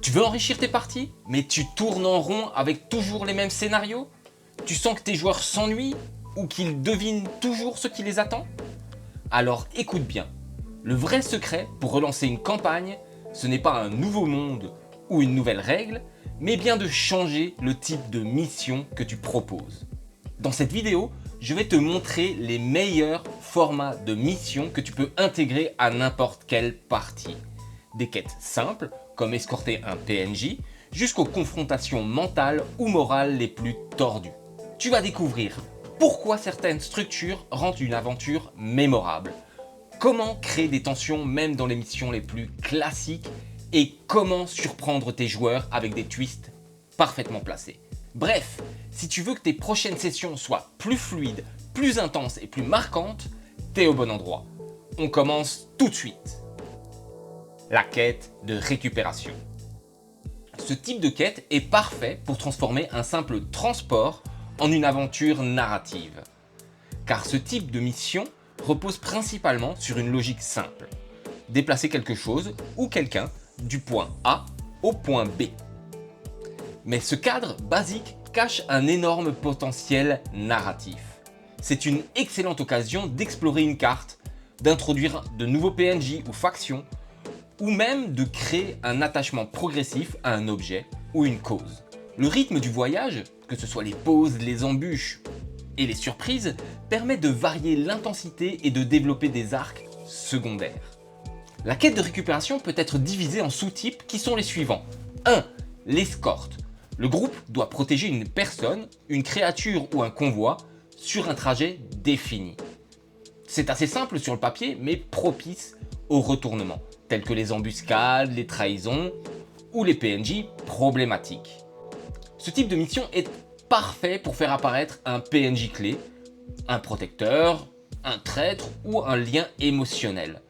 Tu veux enrichir tes parties, mais tu tournes en rond avec toujours les mêmes scénarios? Tu sens que tes joueurs s'ennuient ou qu'ils devinent toujours ce qui les attend? Alors écoute bien, le vrai secret pour relancer une campagne, ce n'est pas un nouveau monde ou une nouvelle règle, mais bien de changer le type de mission que tu proposes. Dans cette vidéo, je vais te montrer les meilleurs formats de missions que tu peux intégrer à n'importe quelle partie. Des quêtes simples, comme escorter un PNJ, jusqu'aux confrontations mentales ou morales les plus tordues. Tu vas découvrir pourquoi certaines structures rendent une aventure mémorable, comment créer des tensions même dans les missions les plus classiques et comment surprendre tes joueurs avec des twists parfaitement placés. Bref, si tu veux que tes prochaines sessions soient plus fluides, plus intenses et plus marquantes, t'es au bon endroit. On commence tout de suite. La quête de récupération. Ce type de quête est parfait pour transformer un simple transport en une aventure narrative. Car ce type de mission repose principalement sur une logique simple. Déplacer quelque chose ou quelqu'un du point A au point B. Mais ce cadre basique cache un énorme potentiel narratif. C'est une excellente occasion d'explorer une carte, d'introduire de nouveaux PNJ ou factions, ou même de créer un attachement progressif à un objet ou une cause. Le rythme du voyage, que ce soit les pauses, les embûches et les surprises, permet de varier l'intensité et de développer des arcs secondaires. La quête de récupération peut être divisée en sous-types qui sont les suivants. 1. L'escorte. Le groupe doit protéger une personne, une créature ou un convoi sur un trajet défini. C'est assez simple sur le papier, mais propice au retournement, tels que les embuscades, les trahisons ou les PNJ problématiques. Ce type de mission est parfait pour faire apparaître un PNJ clé, un protecteur, un traître ou un lien émotionnel.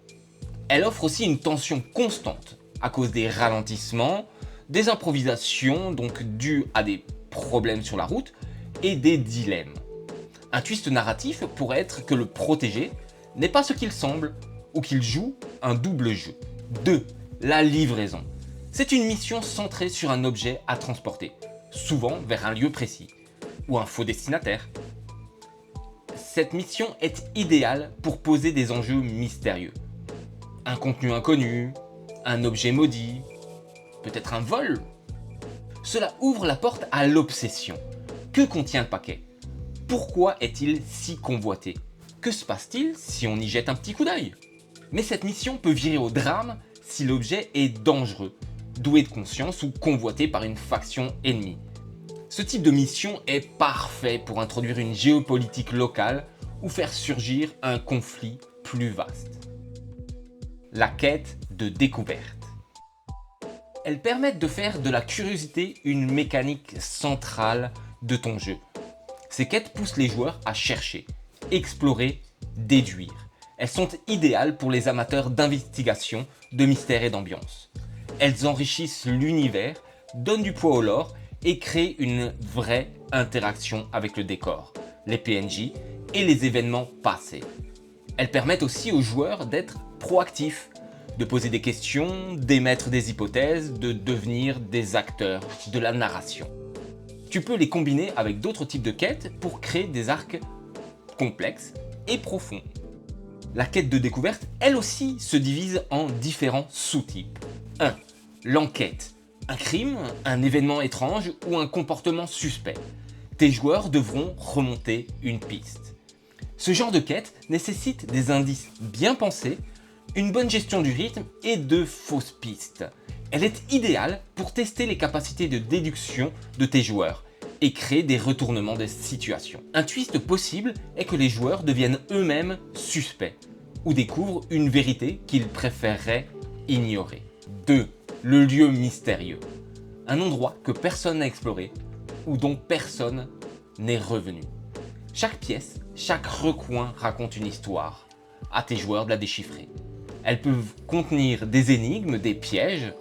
Elle offre aussi une tension constante à cause des ralentissements, des improvisations donc dues à des problèmes sur la route et des dilemmes. Un twist narratif pourrait être que le protégé n'est pas ce qu'il semble ou qu'il joue un double jeu. 2. La livraison. C'est une mission centrée sur un objet à transporter, souvent vers un lieu précis, ou un faux destinataire. Cette mission est idéale pour poser des enjeux mystérieux. Un contenu inconnu, un objet maudit, peut-être un vol. Cela ouvre la porte à l'obsession. Que contient le paquet? Pourquoi est-il si convoité? Que se passe-t-il si on y jette un petit coup d'œil? Mais cette mission peut virer au drame si l'objet est dangereux, doué de conscience ou convoité par une faction ennemie. Ce type de mission est parfait pour introduire une géopolitique locale ou faire surgir un conflit plus vaste. La quête de découverte. Elles permettent de faire de la curiosité une mécanique centrale de ton jeu. Ces quêtes poussent les joueurs à chercher, explorer, déduire. Elles sont idéales pour les amateurs d'investigation, de mystère et d'ambiance. Elles enrichissent l'univers, donnent du poids au lore et créent une vraie interaction avec le décor, les PNJ et les événements passés. Elles permettent aussi aux joueurs d'être proactifs, de poser des questions, d'émettre des hypothèses, de devenir des acteurs de la narration. Tu peux les combiner avec d'autres types de quêtes pour créer des arcs complexes et profonds. La quête de découverte, elle aussi, se divise en différents sous-types. 1. L'enquête. Un crime, un événement étrange ou un comportement suspect. Tes joueurs devront remonter une piste. Ce genre de quête nécessite des indices bien pensés, une bonne gestion du rythme et de fausses pistes. Elle est idéale pour tester les capacités de déduction de tes joueurs et créer des retournements de situation. Un twist possible est que les joueurs deviennent eux-mêmes suspects ou découvrent une vérité qu'ils préféreraient ignorer. 2. Le lieu mystérieux. Un endroit que personne n'a exploré ou dont personne n'est revenu. Chaque pièce, chaque recoin raconte une histoire. À tes joueurs de la déchiffrer. Elles peuvent contenir des énigmes, des pièges,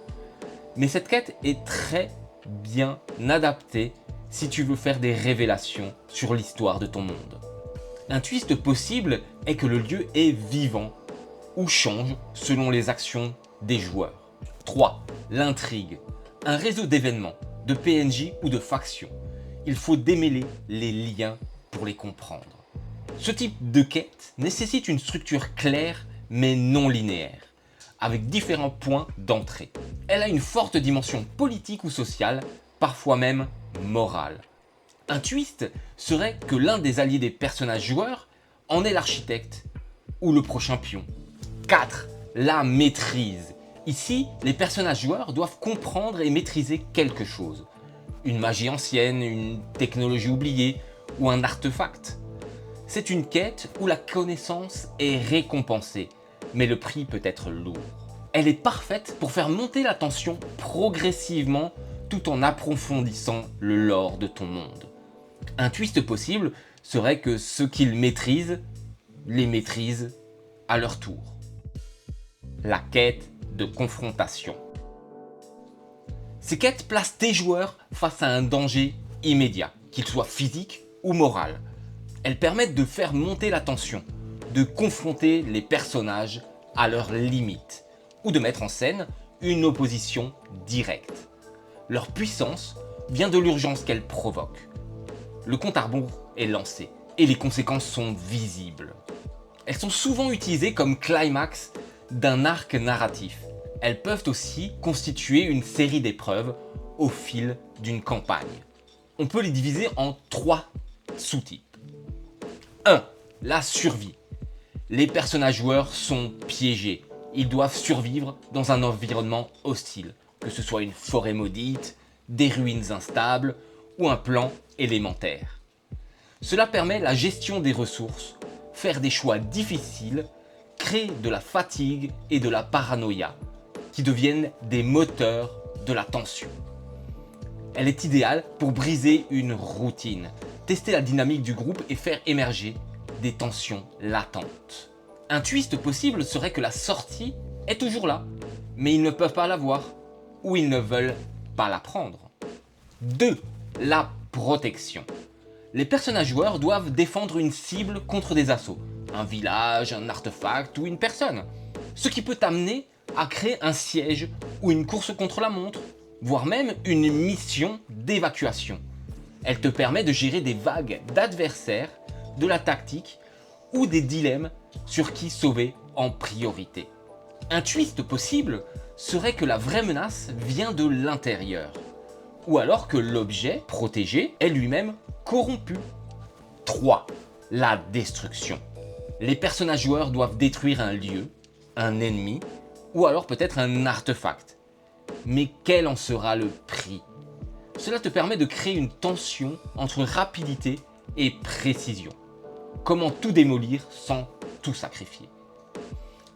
mais cette quête est très bien adaptée si tu veux faire des révélations sur l'histoire de ton monde. Un twist possible est que le lieu est vivant ou change selon les actions des joueurs. 3. L'intrigue. un réseau d'événements, de PNJ ou de factions. Il faut démêler les liens pour les comprendre. Ce type de quête nécessite une structure claire mais non linéaire, avec différents points d'entrée. Elle a une forte dimension politique ou sociale, parfois même morale. Un twist serait que l'un des alliés des personnages joueurs en est l'architecte ou le prochain pion. 4. La maîtrise. Ici, les personnages joueurs doivent comprendre et maîtriser quelque chose. Une magie ancienne, une technologie oubliée ou un artefact. C'est une quête où la connaissance est récompensée, mais le prix peut être lourd. Elle est parfaite pour faire monter la tension progressivement tout en approfondissant le lore de ton monde. Un twist possible serait que ceux qu'ils maîtrisent, les maîtrisent à leur tour. La quête de confrontation. Ces quêtes placent tes joueurs face à un danger immédiat, qu'il soit physique ou moral. Elles permettent de faire monter la tension, de confronter les personnages à leurs limites, ou de mettre en scène une opposition directe. Leur puissance vient de l'urgence qu'elles provoquent. Le compte à rebours est lancé et les conséquences sont visibles. Elles sont souvent utilisées comme climax d'un arc narratif. Elles peuvent aussi constituer une série d'épreuves au fil d'une campagne. On peut les diviser en 3 sous-types. 1. La survie. Les personnages joueurs sont piégés. Ils doivent survivre dans un environnement hostile, que ce soit une forêt maudite, des ruines instables ou un plan élémentaire. Cela permet la gestion des ressources, faire des choix difficiles, créer de la fatigue et de la paranoïa, qui deviennent des moteurs de la tension. Elle est idéale pour briser une routine, tester la dynamique du groupe et faire émerger des tensions latentes. Un twist possible serait que la sortie est toujours là, mais ils ne peuvent pas la voir, ou ils ne veulent pas la prendre. 2. La protection. Les personnages joueurs doivent défendre une cible contre des assauts, un village, un artefact ou une personne, ce qui peut amener à créer un siège ou une course contre la montre, voire même une mission d'évacuation. Elle te permet de gérer des vagues d'adversaires, de la tactique ou des dilemmes sur qui sauver en priorité. Un twist possible serait que la vraie menace vient de l'intérieur, ou alors que l'objet protégé est lui-même corrompu. 3. La destruction. Les personnages joueurs doivent détruire un lieu, un ennemi, ou alors peut-être un artefact. Mais quel en sera le prix? Cela te permet de créer une tension entre rapidité et précision. Comment tout démolir sans tout sacrifier?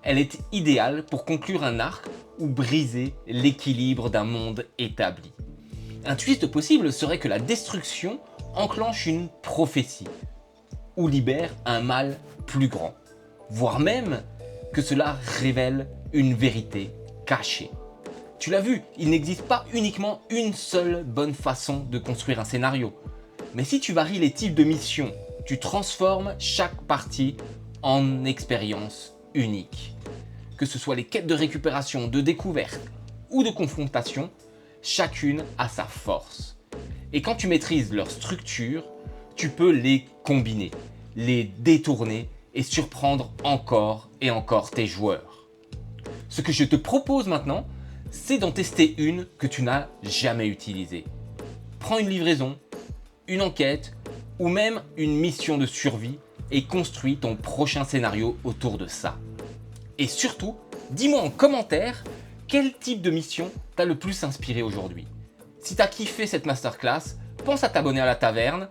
Elle est idéale pour conclure un arc ou briser l'équilibre d'un monde établi. Un twist possible serait que la destruction enclenche une prophétie ou libère un mal plus grand, voire même que cela révèle une vérité cachée. Tu l'as vu, il n'existe pas uniquement une seule bonne façon de construire un scénario. Mais si tu varies les types de missions, tu transformes chaque partie en expérience unique. Que ce soit les quêtes de récupération, de découverte ou de confrontation, chacune a sa force. Et quand tu maîtrises leur structure, tu peux les combiner, les détourner et surprendre encore et encore tes joueurs. Ce que je te propose maintenant, c'est d'en tester une que tu n'as jamais utilisée. Prends une livraison, une enquête ou même une mission de survie et construis ton prochain scénario autour de ça. Et surtout, dis-moi en commentaire quel type de mission t'a le plus inspiré aujourd'hui. Si t'as kiffé cette masterclass, pense à t'abonner à la taverne,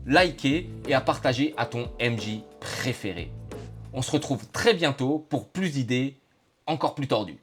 liker et à partager à ton MJ préféré. On se retrouve très bientôt pour plus d'idées encore plus tordues.